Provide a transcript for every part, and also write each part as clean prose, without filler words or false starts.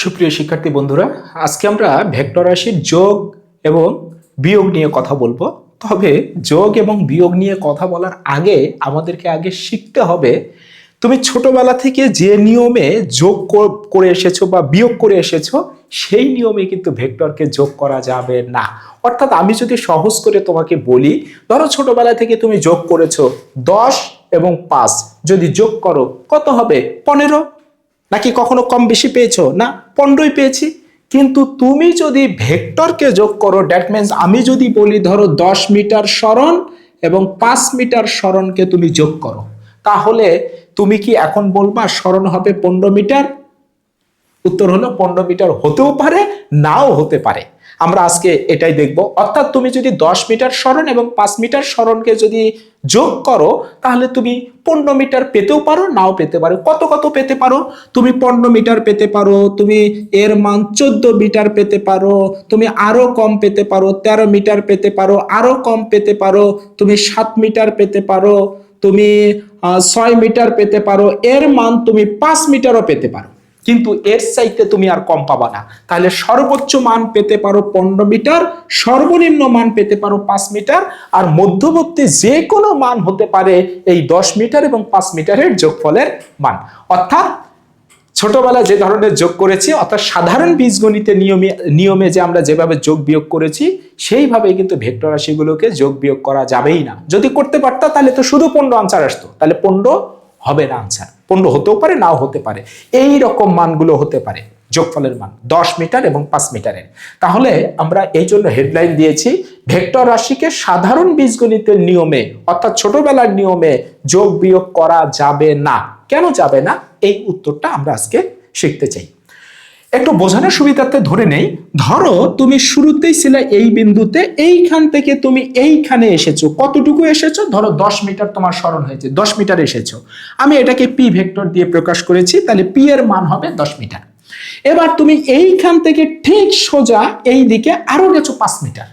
সুপ্রিয় শিক্ষার্থী বন্ধুরা, আজকে আমরা ভেক্টর রাশির যোগ এবং বিয়োগ নিয়ে কথা বলবো। তবে যোগ এবং বিয়োগ নিয়ে কথা বলার আগে আমাদেরকে আগে শিখতে হবে তুমি ছোটবেলা থেকে যে নিয়মে যোগ করে এসেছো বা বিয়োগ করে এসেছো সেই নিয়মে কিন্তু ভেক্টরকে যোগ করা যাবে না। অর্থাৎ আমি যদি সহজ করে তোমাকে বলি, ধরো ছোটবেলা থেকে তুমি যোগ করেছো 10 এবং 5, যদি যোগ করো কত হবে? 15। নাকি কখনো কম বেশি পেয়েছো? না, 15ই পেয়েছি। কিন্তু তুমি যদি ভেক্টরকে যোগ করো, দ্যাট মিন্স আমি যদি বলি ধরো 10 মিটার সরণ এবং 5 মিটার সরণকে তুমি যোগ করো, তাহলে তুমি কি এখন বলবা সরণ হবে 15 মিটার? উত্তর হলো 15 মিটার হতেও পারে, নাও হতে পারে। আমরা আজকে এটাই দেখব। অর্থাৎ তুমি যদি 10 মিটার সরণ এবং 5 মিটার সরণকে যদি যোগ করো, তাহলে তুমি 15 মিটার পেতেও পারো, নাও পেতে পারো। কত কত পেতে পারো? তুমি 15 মিটার পেতে পারো, তুমি এর মান 14 মিটার পেতে পারো, তুমি আরো কম পেতে পারো, 13 মিটার পেতে পারো, আরো কম পেতে পারো, তুমি 7 মিটার পেতে পারো, তুমি 6 মিটার পেতে পারো, এর মান তুমি 5 মিটারও পেতে পারো। কিন্তু এর চাইতে তুমি আর কম পাবা না। তাহলে সর্বোচ্চ মান পেতে পারো 15 মিটার, সর্বনিম্ন মান পেতে পারো 5 মিটার, আর মধ্যবর্তী যে কোনো মান হতে পারে এই 10 মিটার এবং 5 মিটারের যোগফলের মান। অর্থাৎ ছোটবেলায় যে ধরনের যোগ করেছি, অর্থাৎ সাধারণ বীজগণিতের নিয়মে যে আমরা যেভাবে যোগ বিয়োগ করেছি সেইভাবেই কিন্তু ভেক্টর রাশিগুলোকে যোগ বিয়োগ করা যাবেই না। যদি করতে পারতাম তাহলে তো শুধু 15 আনসার আসতো, তাহলে 15 হবে না আনসার। 15 হতেও পারে, নাও হতে পারে। এই রকম মানগুলো হতে পারে যোগফলের মান 10 মিটার এবং 5 মিটারের। তাহলে আমরা এই জন্য হেডলাইন দিয়েছি ভেক্টর রাশিকে সাধারণ বীজগণিতের নিয়মে অর্থাৎ ছোটবেলার নিয়মে যোগ বিয়োগ করা যাবে না। কেন যাবে না, এই উত্তরটা আমরা আজকে শিখতে চাই। একটু বোঝানোর সুবিধার্থে ধরে নেই, ধরো তুমি শুরুতেই ছিলে এই বিন্দুতে, এইখান থেকে তুমি এইখানে এসেছো। কতটুকু এসেছো? ধরো 10 মিটার তোমার সরণ হয়েছে, 10 মিটার এসেছো। আমি এটাকে পি ভেক্টর দিয়ে প্রকাশ করেছি, তাহলে পি এর মান হবে 10 মিটার। এবার তুমি এইখান থেকে ঠিক সোজা এই দিকে আরো গেছো 5 মিটার।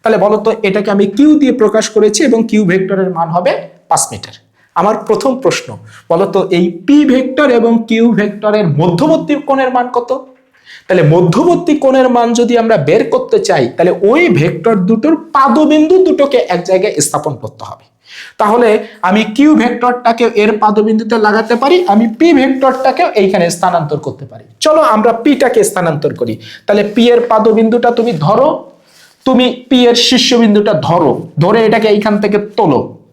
তাহলে বলো তো, এটাকে আমি কিউ দিয়ে প্রকাশ করেছি এবং কিউ ভেক্টরের মান হবে 5 মিটার। আমার প্রথম প্রশ্ন, বলতো এই পি ভেক্টর এবং কিউ ভেক্টরের মধ্যবর্তী কোণের মান কত? তাহলে মধ্যবর্তী কোণের মান যদি আমরা বের করতে চাই, তাহলে ওই ভেক্টর দুটোর পাদবিন্দু দুটোকে এক জায়গায় স্থাপন করতে হবে। তাহলে আমি কিউ ভেক্টরটাকে এর পাদবিন্দুতে লাগাতে পারি, আমি পি ভেক্টরটাকে এইখানে স্থানান্তর করতে পারি। চলো আমরা পিটাকে স্থানান্তর করি। তাহলে পি এর পাদবিন্দুটা তুমি ধরো, তুমি পি এর শীর্ষবিন্দুটা ধরো, ধরে এটাকে এইখান থেকে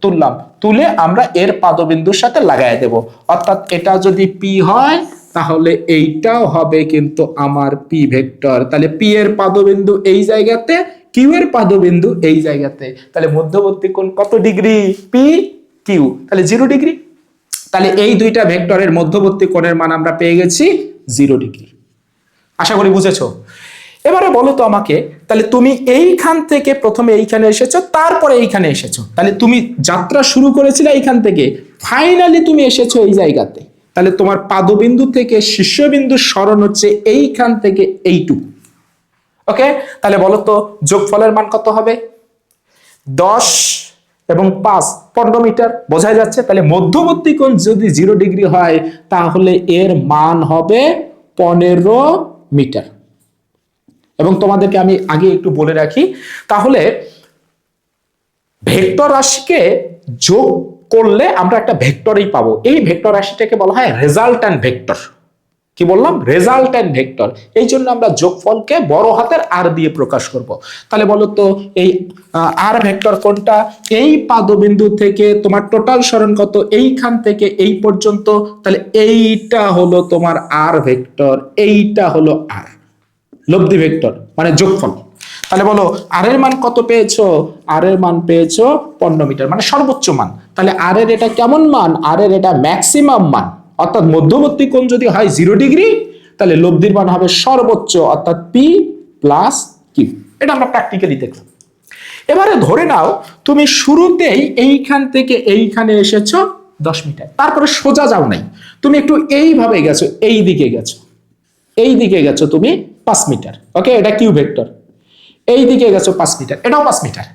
তুললাম, তুলে আমরা এর পাদবিন্দুর সাথে লাগাই দেব। অর্থাৎ এটা যদি পি হয় তাহলে এইটাও হবে কিন্তু আমার পি ভেক্টর। তাহলে পি এর পাদবিন্দু এই জায়গাতে, কিউ এর পাদবিন্দু এই জায়গাতে। তাহলে মধ্যবর্তী কোণ কত ডিগ্রি? পি কিউ, তাহলে 0 ডিগ্রি। তাহলে এই দুইটা ভেক্টরের মধ্যবর্তী কোণের মান আমরা পেয়ে গেছি 0 ডিগ্রি। আশা করি বুঝেছো। এবারে বলো তো আমাকে, তাহলে তুমি এইখান থেকে প্রথমে এইখানে এসেছো, তারপরে এইখানে এসেছো। তাহলে তুমি যাত্রা শুরু করেছিলে এইখান থেকে, ফাইনালি তুমি এসেছো এই জায়গাতে। তাহলে তোমার পাদবিন্দু থেকে শীর্ষবিন্দুর সরণ হচ্ছে এইখান থেকে এইটুকু। ওকে, তাহলে বলো তো যোগফলের মান কত হবে? 10 এবং 5, 15 মিটার। বোঝা যাচ্ছে। তাহলে মধ্যবর্তী কোণ যদি 0 ডিগ্রি হয় তাহলে এর মান হবে 15 মিটার। এবং তোমাদেরকে আমি আগে একটু বলে রাখি, তাহলে ভেক্টর রাশিকে যোগ করলে আমরা একটা ভেক্টরই পাবো। এই ভেক্টর রাশিটাকে বলা হয় রেজাল্ট্যান্ট ভেক্টর। কি বললাম? Resultant vector. এই জন্য আমরা যোগফলকে বড় হাতের আর দিয়ে প্রকাশ করব। তাহলে বলো তো এই আর ভেক্টর কোনটা? এই পাদবিন্দু থেকে তোমার টোটাল সরণ কত? এইখান থেকে এই পর্যন্ত। তাহলে এইটা হলো তোমার আর ভেক্টর, এইটা হলো আর লব্ধি ভেক্টর মানে যোগফল। তাহলে বলো আর এর মান কত পেয়েছো? আর এর মান পেয়েছো 15 মিটার, মানে সর্বোচ্চ মান। তাহলে আর এর এটা কেমন মান? আর এর এটা ম্যাক্সিমাম মান। অর্থাৎ মধ্যবর্তী কোণ যদি হয় 0 ডিগ্রি, তাহলে লব্ধির মান হবে সর্বোচ্চ, অর্থাৎ পি প্লাস কিউ। এটা আমরা প্র্যাকটিক্যালি দেখলাম। এবারে ধরে নাও তুমি শুরুতেই এইখান থেকে এইখানে এসেছো 10 মিটার, তারপরে সোজা যাও নাই, তুমি একটু এইভাবে গেছো, এই দিকে গেছো, এই দিকে গেছো তুমি 5 মিটার। ওকে, এটা কিউ ভেক্টর। এই দিকে গেছো 5 মিটার, এটাও 5 মিটার।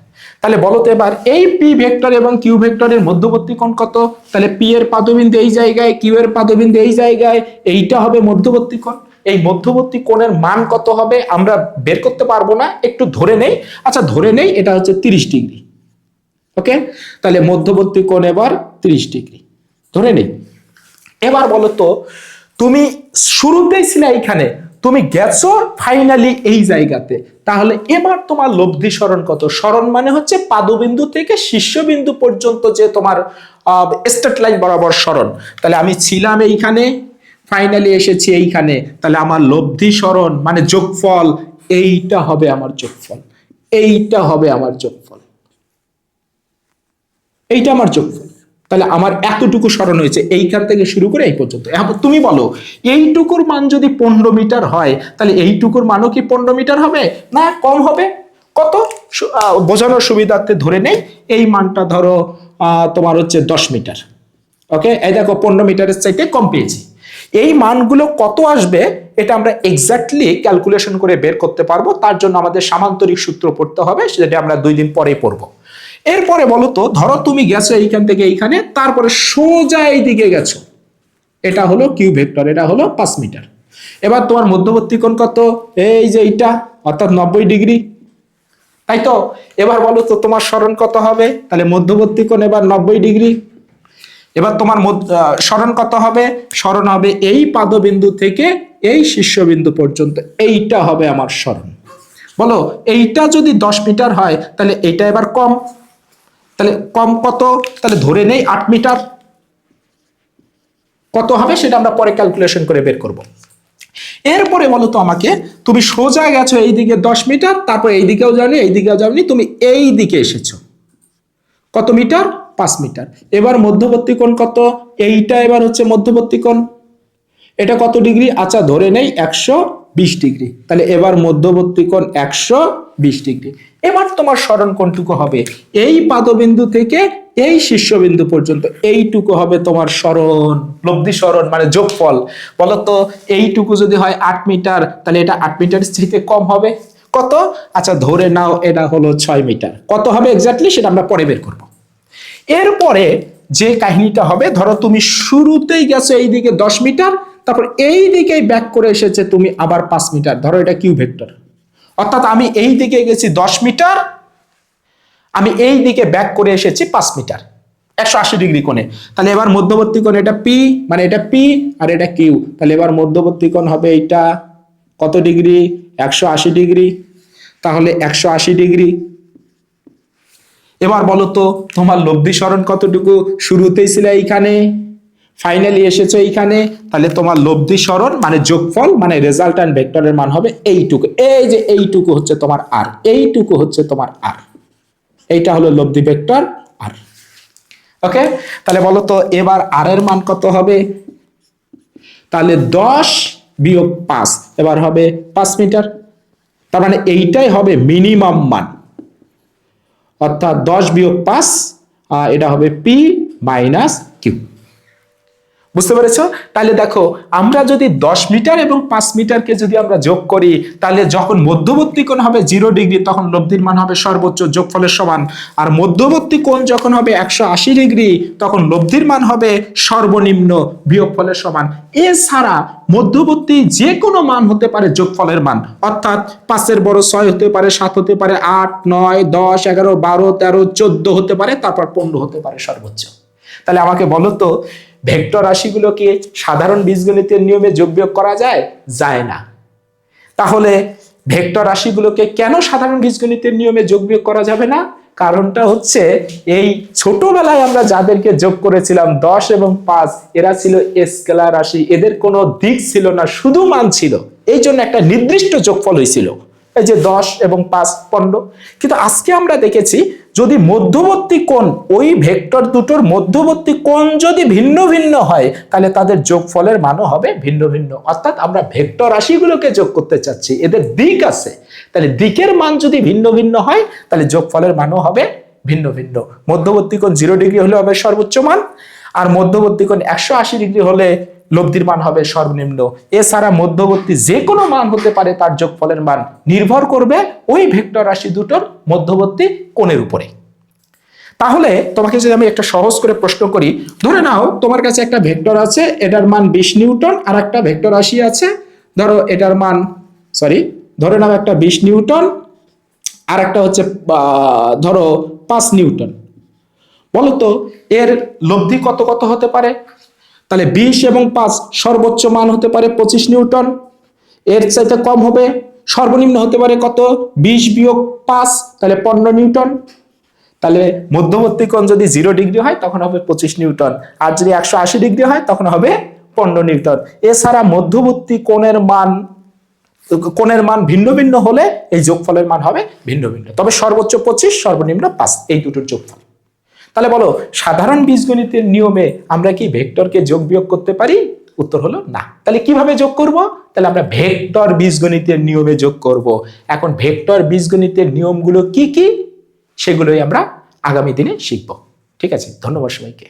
তাহলে বলো তো এবার এই পি ভেক্টর এবং কিউ ভেক্টরের মধ্যবর্তী কোণ কত? তাহলে পি এর পাদবিন্দু এই জায়গায়, কিউ এর পাদবিন্দু এই জায়গায়, এইটা হবে মধ্যবর্তী কোণ। এই মধ্যবর্তী কোণের মান কত হবে আমরা বের করতে পারবো না, একটু ধরে নেই। আচ্ছা ধরে নেই এটা হচ্ছে 30 ডিগ্রি। ওকে, তাহলে মধ্যবর্তী কোণ এবার 30 ডিগ্রি ধরে নেই। এবার বলো তো, তুমি শুরুতেই ছিলে এইখানে, তুমি গেছো ফাইনালি এই জায়গাতে, তাহলে এবার তোমার লব্ধি সরণ কত? সরণ মানে হচ্ছে পাদবিন্দু থেকে শীর্ষবিন্দু পর্যন্ত যে তোমার স্ট্রেট লাইন বরাবর সরণ। তাহলে আমি ছিলাম এইখানে, ফাইনালি এসেছি এইখানে, তাহলে আমার লব্ধি সরণ মানে যোগফল, এইটা হবে আমার যোগফল, এইটা হবে আমার যোগফল, এইটা আমার যোগফল। তাহলে আমার এতটুকু সরণ হয়েছে এইখান থেকে শুরু করে এই পর্যন্ত। এখন তুমি বলো এইটুকুর মান যদি 15 মিটার হয়, তাহলে এইটুকুর মানও কি 15 মিটার হবে? না, কম হবে। কত? বোঝানোর সুবিধার্থে ধরে নেই এই মানটা ধরো তোমার হচ্ছে 10 মিটার। ওকে, এই দেখো 15 মিটারের চাইতে কম পেয়েছি। এই মানগুলো কত আসবে এটা আমরা এক্স্যাক্টলি ক্যালকুলেশন করে বের করতে পারবো। তার জন্য আমাদের সামান্তরিক সূত্র পড়তে হবে, সেটা আমরা 2 দিন পরে পড়বো। এরপরে বলো তো, ধরো তুমি গেছো এইখান থেকে এইখানে, তারপরে সোজা এইদিকে গেছো, এটা হলো কিউ ভেক্টর, এটা হলো 5 মিটার। এবার তোমার মধ্যবর্তী কোণ কত? এই যে এইটা, অর্থাৎ 90 ডিগ্রি, তাই তো? এবার বলো তো তোমার সরণ কত হবে? তাহলে মধ্যবর্তী কোণ এবার 90 ডিগ্রি। এবার তোমার সরণ কত হবে? সরণ হবে এই পাদবিন্দু থেকে এই শীর্ষবিন্দু পর্যন্ত, এইটা হবে আমার সরণ। বলো এইটা যদি 10 মিটার হয় তাহলে এইটা এবার কম, তাহলে কম কত? তাহলে ধরে নেই 8 মিটার। কত হবে সেটা আমরা পরে ক্যালকুলেশন করে বের করব। এরপরে বলো তো আমাকে, তুমি সোজা গেছো এইদিকে 10 মিটার, তারপর এইদিকেও যাওনি, এইদিকেও যাওনি, তুমি এই দিকে এসেছো কত মিটার? 5 মিটার। এবার মধ্যবর্তী কোণ কত? এইটা এবার হচ্ছে মধ্যবর্তী কোণ, এটা কত ডিগ্রি? আচ্ছা ধরে নেই 120 ডিগ্রি। তাহলে এবার মধ্যবর্তী কোণ 120 ডিগ্রি। এবার তোমার সরণ কোণটুকু হবে এই পাদবিন্দু থেকে এই শীর্ষবিন্দু পর্যন্ত, এইটুকু হবে তোমার সরণ, লব্ধি সরণ মানে যোগফল। বলতো এইটুকু যদি হয় 8 মিটার, তাহলে এটা 8 মিটারের চাইতে কম হবে। কত? আচ্ছা ধরে নাও এটা হলো 6 মিটার। কত হবে এক্স্যাক্টলি সেটা আমরা পরে বের করব। এরপরে যে কাহিনীটা হবে, ধরো তুমি শুরুতেই গেছো এইদিকে 10 মিটার, তারপর এই দিকেই ব্যাক করে এসেছে তুমি আবার 5 মিটার, ধরো এটা কিউ ভেক্টর। অর্থাৎ আমি এই দিকে গেছি 10 মিটার, আমি এই দিকে ব্যাক করে এসেছি 5 মিটার 180 ডিগ্রি কোণে। তাহলে এবার মধ্যবর্তী কোণ এটা পি, মানে এটা পি আর এটা কিউ। তাহলে এবার মধ্যবর্তী কোণ হবে এইটা কত ডিগ্রি? 180 ডিগ্রি। তাহলে 180 ডিগ্রি। এবার বলো তো তোমার লব্ধি সরণ কতটুকু? শুরুতেই ছিল এইখানে, ফাইনালি এসেছো এইখানে, তাহলে তোমার লব্ধি সরণ মানে যোগফল মানে রেজাল্ট্যান্ট ভেক্টরের মান হবে এইটুকু। এই যে এইটুকু হচ্ছে তোমার আর, এইটুকু হচ্ছে তোমার আর, এইটা হলো লব্ধি ভেক্টর আর। ওকে, তাহলে বলো তো এবার আর এর মান কত হবে? তাহলে 10 বিয়োগ 5, এবার হবে 5 মিটার। তার মানে এইটাই হবে মিনিমাম মান, অর্থাৎ 10 বিয়োগ 5 এটা হবে পি মাইনাস কিউ। বুঝতে পেরেছো? তাহলে দেখো আমরা যদি 10 মিটার এবং 5 মিটারকে যদি আমরা যোগ করি, তাহলে যখন মধ্যবর্তী কোণ হবে 0 ডিগ্রি তখন লব্ধির মান হবে সর্বোচ্চ যোগফলের সমান, আর মধ্যবর্তী কোণ যখন হবে 180 ডিগ্রি তখন লব্ধির মান হবে সর্বনিম্ন বিয়োগফলের সমান। এছাড়া মধ্যবর্তী যে কোনো মান হতে পারে যোগফলের মান, অর্থাৎ 5-এর বড় 6 হতে পারে, 7 হতে পারে, 8, 9, 10, 11, 12, 13, 14 হতে পারে, তারপর 15 হতে পারে সর্বোচ্চ। তাহলে আমাকে বলো তো ভেক্টর রাশিগুলোকে সাধারণ বীজগণিতের নিয়মে যোগ বিয়োগ করা যায়? যায় না। তাহলে ভেক্টর রাশিগুলোকে কেন সাধারণ বীজগণিতের নিয়মে যোগ বিয়োগ করা যাবে না? কারণটা হচ্ছে এই ছোটবেলায় আমরা যাদেরকে যোগ করেছিলাম 10 এবং 5, এরা ছিল স্কেলার রাশি, এদের কোনো দিক ছিল না, শুধু মান ছিল, এই জন্য একটা নির্দিষ্ট যোগফল হয়েছিল, এই যে 10 এবং 5 15। কিন্তু আজকে আমরা দেখেছি যদি মধ্যবর্তী কোণ, ওই ভেক্টর দুটোর মধ্যবর্তী কোণ যদি ভিন্ন ভিন্ন হয় তাহলে তাদের যোগফলের মানও হবে ভিন্ন ভিন্ন। অর্থাৎ আমরা ভেক্টর রাশিগুলোকে যোগ করতে চাচ্ছি, এদের দিক আছে, তাহলে দিকের মান যদি ভিন্ন ভিন্ন হয় তাহলে যোগফলের মানও হবে ভিন্ন ভিন্ন। মধ্যবর্তী কোণ 0 ডিগ্রি হলে হবে সর্বোচ্চ মান, আর মধ্যবর্তী কোণ 180 ডিগ্রি হলে লব্ধির মান হবে সর্বনিম্ন। এছাড়া মধ্যবর্তী যে কোনো মান হতে পারে, তার যোগফলের মান নির্ভর করবে ওই ভেক্টর রাশি দুটোর মধ্যবর্তী কোণের উপরে। তাহলে তোমাকে যদি আমি একটা সহজ করে প্রশ্ন করি, ধরে নাও তোমার কাছে একটা ভেক্টর আছে, এটার মান 20 নিউটন, আর একটা ভেক্টর রাশি আছে ধরো এটার মান ধরে নাও একটা 20 নিউটন, আর একটা হচ্ছে ধরো 5 নিউটন। বলতো এর লব্ধি কত কত হতে পারে? তাহলে 20 এবং 5 সর্বোচ্চ মান হতে পারে 25 নিউটন, এর চাইতে কম হবে সর্বনিম্ন হতে পারে কত? 20 বিয়োগ 5, তাহলে 15 নিউটন। তাহলে মধ্যবর্তী কোণ যদি 0 ডিগ্রি হয় তখন হবে 25 নিউটন, আর যদি 180 ডিগ্রি হয় তখন হবে 15 নিউটন। এছাড়া মধ্যবর্তী কোণের মান ভিন্ন ভিন্ন হলে এই যোগফলের মান হবে ভিন্ন ভিন্ন, তবে সর্বোচ্চ 25, সর্বনিম্ন 5, এই দুটোর যোগফল। তাহলে বলো, সাধারণ বীজগণিতের নিয়মে আমরা কি ভেক্টরকে যোগ বিয়োগ করতে পারি? উত্তর হলো না। তাহলে কিভাবে যোগ করব? তাহলে আমরা ভেক্টর বীজগণিতের নিয়মে যোগ করব। এখন ভেক্টর বীজগণিতের নিয়মগুলো কি কি সেগুলোই আমরা আগামী দিনে শিখব। ঠিক আছে, ধন্যবাদ সবাইকে।